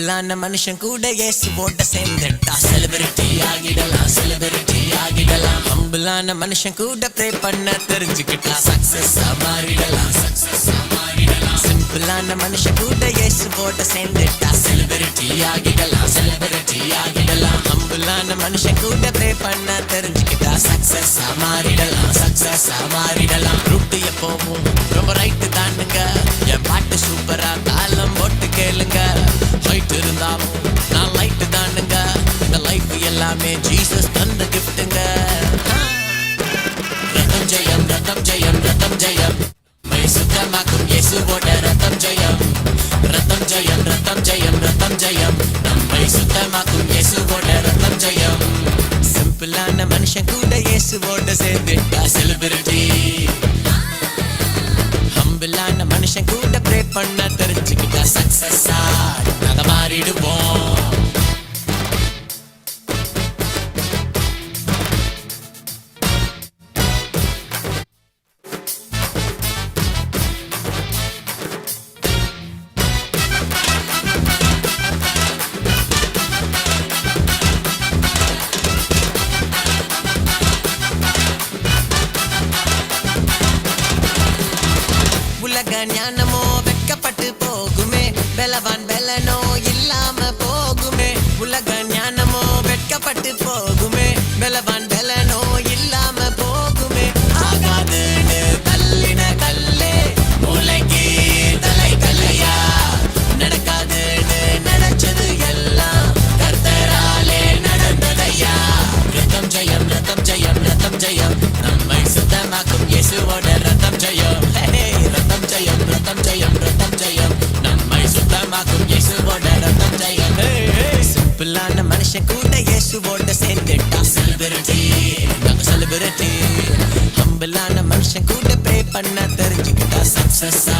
சிம்பிளான மனுஷன் கூட இயேசுவோட சேர்ந்துட்டா செலிபிரிட்டி ஆகிடலாம், செலிபிரிட்டி ஆகிடலாம். ஹம்பிளான மனுஷன் கூட ப்ரே பண்ண தெரிஞ்சுக்கிட்டா சக்சஸா மாறிடலாம், சக்சஸா மாறிடலாம். சிம்பிளான மனுஷன் கூட இயேசுவோட சேர்ந்துட்டா செலிபிரிட்டி ஆகிடலாம், செலிபிரிட்டி ஆகிடலாம். ஹம்பிளான மனுஷன் கூட ப்ரே பண்ண தெரிஞ்சுக்கிட்டா சக்சஸா மாறிடலாம், சக்சஸா மாறிடலாம். ரூட்டு எப்போவும் ரொம்ப ரைட்டு தானுங்க, என் பாட்டு சூப்பரா காலம் போட்டு கேளுங்க. ஹைட் இருந்தாலும் நான் லைட்டு தானுங்க, இந்த லைஃப் எல்லாமே ஜீசஸ் தந்த கிஃப்ட்டுங்க. ரத்தம் ஜெயம், ரத்தம் ஜெயம், ரத்தம் ஜெயம், மை சுத்தமாக்கும் இயேசுவோட ரத்தம் ஜெயம். ரத்தம் ஜெயம், ரத்தம் ஜெயம், ரத்தம் ஜெயம், நம்மை சுத்தமாக்கும் இயேசுவோட ரத்தம் ஜெயம். சிம்பிளான மனுஷன் கூட இயேசுவோட சேர்ந்துட்டா செலிபிரிட்டி. ஹம்பிளான மனுஷன் கூட ப்ரே பண்ண தெரிஞ்சுக்கிட்டா சக்சஸா நாங்க மாறிடுவோம். உலக ஞானமோ வெட்கப்பட்டு போகுமே, பலவான் பலனோ இல்லாம போகுமே. உலக ஞானமோ வெட்கப்பட்டு போகுமே, பலவான் பலனோ இல்லாம போகுமே. ஆகாதுன்னு தள்ளின கல்லே மூளைக்கு தலை கல்லையா, நடக்காதுன்னு நினைச்சது எல்லாம் கர்த்தராலே நடந்ததையா. ரத்தம் ஜெயம், ரத்தம் ஜெயம், ரத்தம் ஜெயம், நம்மை சுத்தமாக்கும் இயேசுவோட ரத்தம் ஜெயம். ரத்தம் ஜெயம், ரத்தம் ஜெயம், ரத்தம் ஜெயம், நம்மை சுத்தமாக்கும் இயேசுவோட ரத்தம் ஜெயம். சிம்பிளான மனுஷன் கூட இயேசுவோட சேர்ந்துட்டா செலிபிரிட்டி, நாங்க செலிபிரிட்டி. ஹம்பிளான மனுஷன் கூட ப்ரே பண்ண தெரிஞ்சுக்கிட்டா சக்சஸா